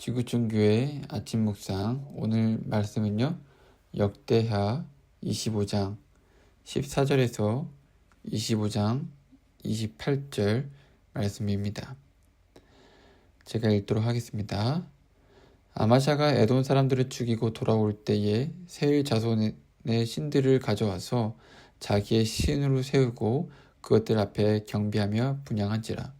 지구촌교회 아침 묵상 오늘 말씀은요. 역대하 25장 14절에서 25장 28절 말씀입니다. 제가 읽도록 하겠습니다. 아마샤가 에돔 사람들을 죽이고 돌아올 때에 세일 자손의 신들을 가져와서 자기의 신으로 세우고 그것들 앞에 경배하며 분향한지라.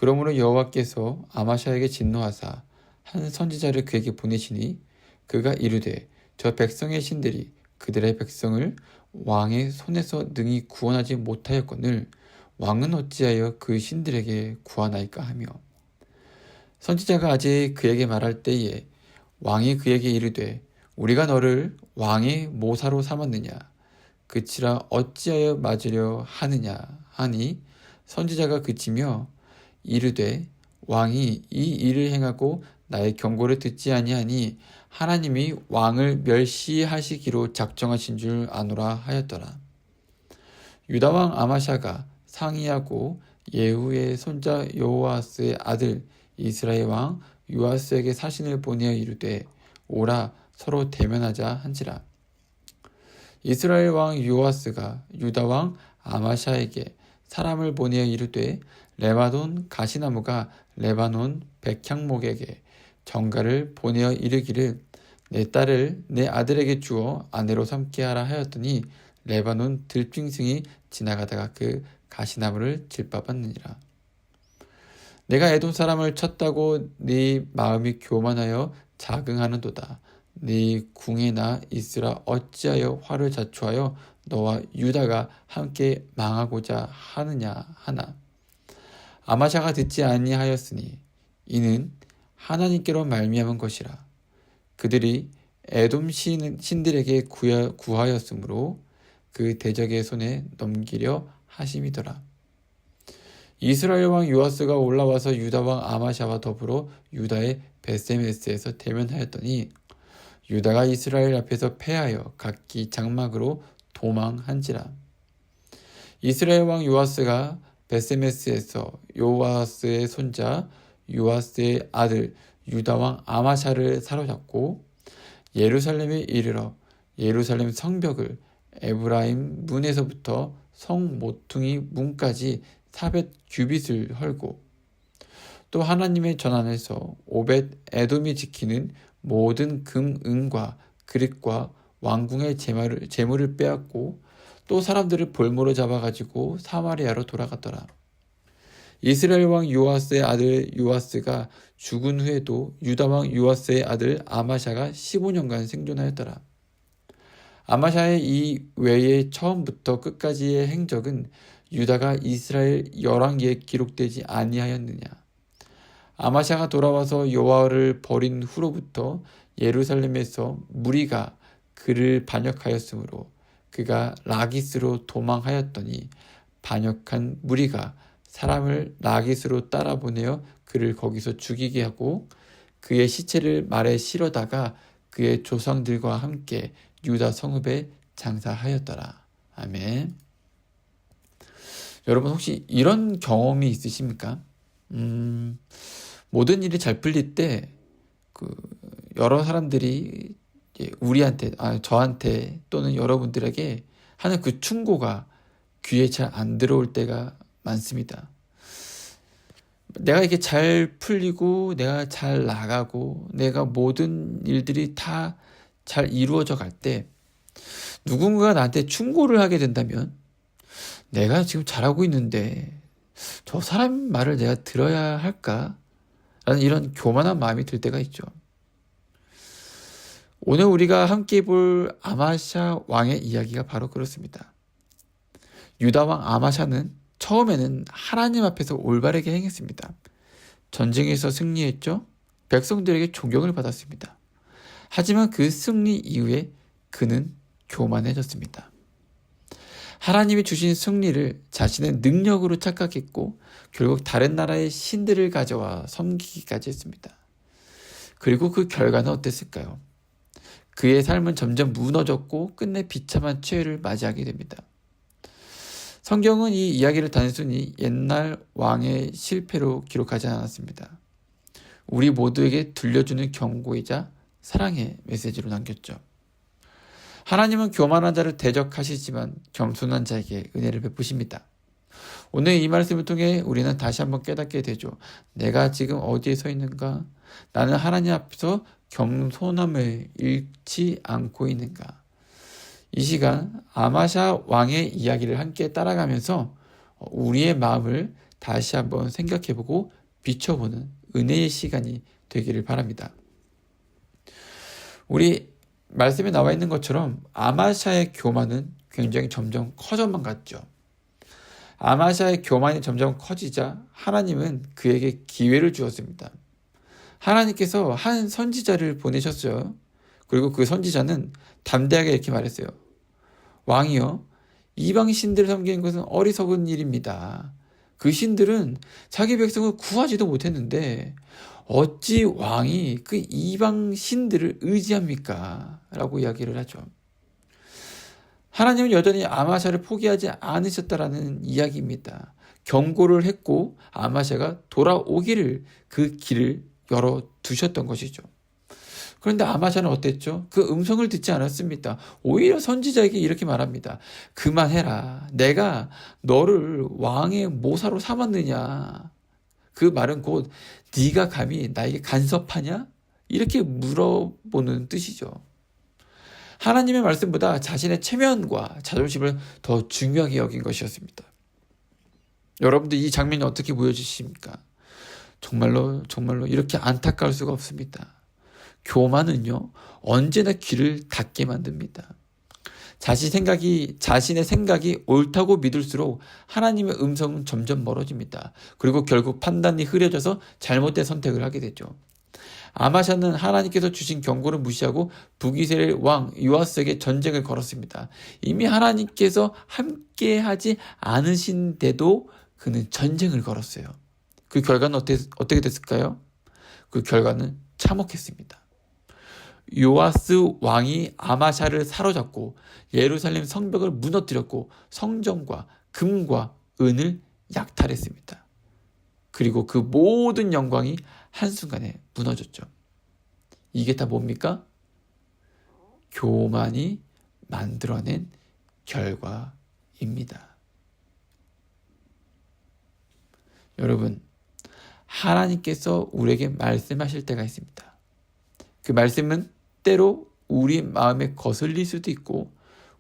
그러므로 여호와께서 아마샤에게 진노하사 한 선지자를 그에게 보내시니 그가 이르되 저 백성의 신들이 그들의 백성을 왕의 손에서 능히 구원하지 못하였거늘 왕은 어찌하여 그 신들에게 구하나이까 하며, 선지자가 아직 그에게 말할 때에 왕이 그에게 이르되 우리가 너를 왕의 모사로 삼았느냐 그치라 어찌하여 맞으려 하느냐 하니, 선지자가 그치며 이르되 왕이 이 일을 행하고 나의 경고를 듣지 아니하니 하나님이 왕을 멸시하시기로 작정하신 줄 아노라 하였더라. 유다왕 아마샤가 상의하고 예후의 손자 여호아스의 아들 이스라엘 왕 요아스에게 사신을 보내어 이르되 오라 서로 대면하자 한지라. 이스라엘 왕 요아스가 유다 왕 아마샤에게 사람을 보내어 이르되 레바논 가시나무가 레바논 백향목에게 전가를 보내어 이르기를 내 딸을 내 아들에게 주어 아내로 삼게 하라 하였더니 레바논 들짐승이 지나가다가 그 가시나무를 질밟았느니라. 내가 에돔 사람을 쳤다고 네 마음이 교만하여 자긍하는도다. 네 궁에나 있으라 어찌하여 화를 자초하여 너와 유다가 함께 망하고자 하느냐 하나. 아마샤가 듣지 아니하였으니 이는 하나님께로 말미암은 것이라. 그들이 에돔 신들에게 구하였으므로 그 대적의 손에 넘기려 하심이더라. 이스라엘 왕 요아스가 올라와서 유다 왕 아마샤와 더불어 유다의 베세메스에서 대면하였더니 유다가 이스라엘 앞에서 패하여 각기 장막으로 도망한지라. 이스라엘 왕 요아스가 베세메스에서 요아스의 손자 요아스의 아들 유다 왕 아마샤를 사로잡고 예루살렘에 이르러 예루살렘 성벽을 에브라임 문에서부터 성 모퉁이 문까지 400 규빗을 헐고, 또 하나님의 전안에서 오벳 에돔이 지키는 모든 금, 은과 그릇과 왕궁의 재물을 빼앗고 또 사람들을 볼모로 잡아가지고 사마리아로 돌아갔더라. 이스라엘 왕 요아스의 아들 요아스가 죽은 후에도 유다 왕 요아스의 아들 아마샤가 15년간 생존하였더라. 아마샤의 이 외의 처음부터 끝까지의 행적은 유다가 이스라엘 열왕기에 기록되지 아니하였느냐. 아마샤가 돌아와서 여호와를 버린 후로부터 예루살렘에서 무리가 그를 반역하였으므로 그가 라기스로 도망하였더니 반역한 무리가 사람을 라기스로 따라보내어 그를 거기서 죽이게 하고 그의 시체를 말에 실어다가 그의 조상들과 함께 유다 성읍에 장사하였더라. 아멘. 여러분 혹시 이런 경험이 있으십니까? 모든 일이 잘 풀릴 때 여러 사람들이 우리한테, 저한테 또는 여러분들에게 하는 그 충고가 귀에 잘 안 들어올 때가 많습니다. 내가 이게 잘 풀리고 내가 잘 나가고 내가 모든 일들이 다 잘 이루어져 갈 때 누군가가 나한테 충고를 하게 된다면 내가 지금 잘하고 있는데 저 사람 말을 내가 들어야 할까? 라는 이런 교만한 마음이 들 때가 있죠. 오늘 우리가 함께 볼 아마샤 왕의 이야기가 바로 그렇습니다. 유다 왕 아마샤는 처음에는 하나님 앞에서 올바르게 행했습니다. 전쟁에서 승리했죠. 백성들에게 존경을 받았습니다. 하지만 그 승리 이후에 그는 교만해졌습니다. 하나님이 주신 승리를 자신의 능력으로 착각했고 결국 다른 나라의 신들을 가져와 섬기기까지 했습니다. 그리고 그 결과는 어땠을까요? 그의 삶은 점점 무너졌고 끝내 비참한 최후를 맞이하게 됩니다. 성경은 이 이야기를 단순히 옛날 왕의 실패로 기록하지 않았습니다. 우리 모두에게 들려주는 경고이자 사랑의 메시지로 남겼죠. 하나님은 교만한 자를 대적하시지만 겸손한 자에게 은혜를 베푸십니다. 오늘 이 말씀을 통해 우리는 다시 한번 깨닫게 되죠. 내가 지금 어디에 서 있는가? 나는 하나님 앞에서 겸손함을 잃지 않고 있는가? 이 시간 아마샤 왕의 이야기를 함께 따라가면서 우리의 마음을 다시 한번 생각해보고 비춰보는 은혜의 시간이 되기를 바랍니다. 우리 말씀에 나와 있는 것처럼 아마샤의 교만은 굉장히 점점 커져만 갔죠. 아마샤의 교만이 점점 커지자 하나님은 그에게 기회를 주었습니다. 하나님께서 한 선지자를 보내셨어요. 그리고 그 선지자는 담대하게 이렇게 말했어요. 왕이여, 이방 신들을 섬기는 것은 어리석은 일입니다. 그 신들은 자기 백성을 구하지도 못했는데 어찌 왕이 그 이방 신들을 의지합니까? 라고 이야기를 하죠. 하나님은 여전히 아마샤를 포기하지 않으셨다라는 이야기입니다. 경고를 했고 아마샤가 돌아오기를 그 길을 열어두셨던 것이죠. 그런데 아마샤는 어땠죠? 그 음성을 듣지 않았습니다. 오히려 선지자에게 이렇게 말합니다. 그만해라. 내가 너를 왕의 모사로 삼았느냐? 그 말은 곧 네가 감히 나에게 간섭하냐? 이렇게 물어보는 뜻이죠. 하나님의 말씀보다 자신의 체면과 자존심을 더 중요하게 여긴 것이었습니다. 여러분들 이 장면이 어떻게 보여지십니까? 정말로 이렇게 안타까울 수가 없습니다. 교만은요, 언제나 귀를 닫게 만듭니다. 자신의 생각이 옳다고 믿을수록 하나님의 음성은 점점 멀어집니다. 그리고 결국 판단이 흐려져서 잘못된 선택을 하게 되죠. 아마샤는 하나님께서 주신 경고를 무시하고 북이스라엘 왕 요아스에게 전쟁을 걸었습니다. 이미 하나님께서 함께하지 않으신데도 그는 전쟁을 걸었어요. 그 결과는 어떻게 됐을까요? 그 결과는 참혹했습니다. 요아스 왕이 아마샤를 사로잡고 예루살렘 성벽을 무너뜨렸고 성전과 금과 은을 약탈했습니다. 그리고 그 모든 영광이 한순간에 무너졌죠. 이게 다 뭡니까? 교만이 만들어낸 결과입니다. 여러분, 하나님께서 우리에게 말씀하실 때가 있습니다. 그 말씀은 때로 우리 마음에 거슬릴 수도 있고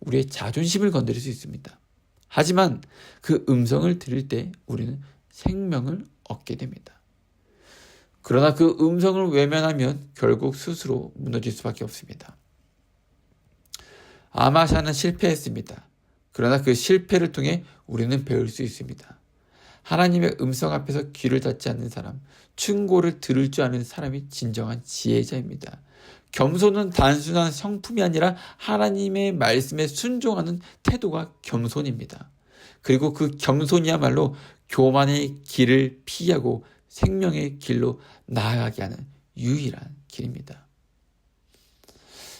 우리의 자존심을 건드릴 수 있습니다. 하지만 그 음성을 들을 때 우리는 생명을 얻게 됩니다. 그러나 그 음성을 외면하면 결국 스스로 무너질 수밖에 없습니다. 아마샤는 실패했습니다. 그러나 그 실패를 통해 우리는 배울 수 있습니다. 하나님의 음성 앞에서 귀를 닫지 않는 사람, 충고를 들을 줄 아는 사람이 진정한 지혜자입니다. 겸손은 단순한 성품이 아니라 하나님의 말씀에 순종하는 태도가 겸손입니다. 그리고 그 겸손이야말로 교만의 길을 피하고 생명의 길로 나아가게 하는 유일한 길입니다.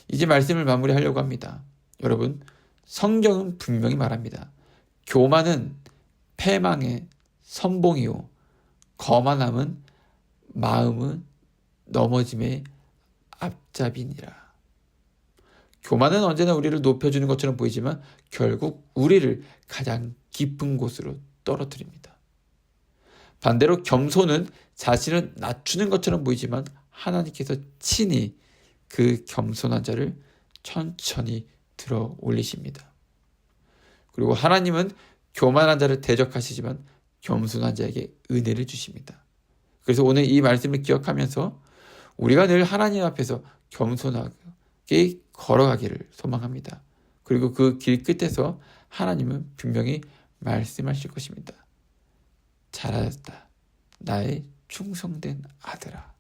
이제 말씀을 마무리하려고 합니다. 여러분, 성경은 분명히 말합니다. 교만은 패망의 선봉이요, 거만함은 마음은 넘어짐의 앞잡이니라. 교만은 언제나 우리를 높여주는 것처럼 보이지만 결국 우리를 가장 깊은 곳으로 떨어뜨립니다. 반대로 겸손은 자신을 낮추는 것처럼 보이지만 하나님께서 친히 그 겸손한 자를 천천히 들어 올리십니다. 그리고 하나님은 교만한 자를 대적하시지만 겸손한 자에게 은혜를 주십니다. 그래서 오늘 이 말씀을 기억하면서 우리가 늘 하나님 앞에서 겸손하게 걸어가기를 소망합니다. 그리고 그 길 끝에서 하나님은 분명히 말씀하실 것입니다. 잘하였다, 나의 충성된 아들아.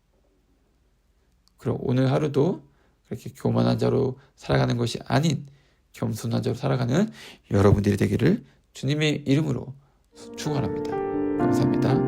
그럼 오늘 하루도 그렇게 교만한 자로 살아가는 것이 아닌 겸손한 자로 살아가는 여러분들이 되기를 주님의 이름으로 축원합니다. 감사합니다.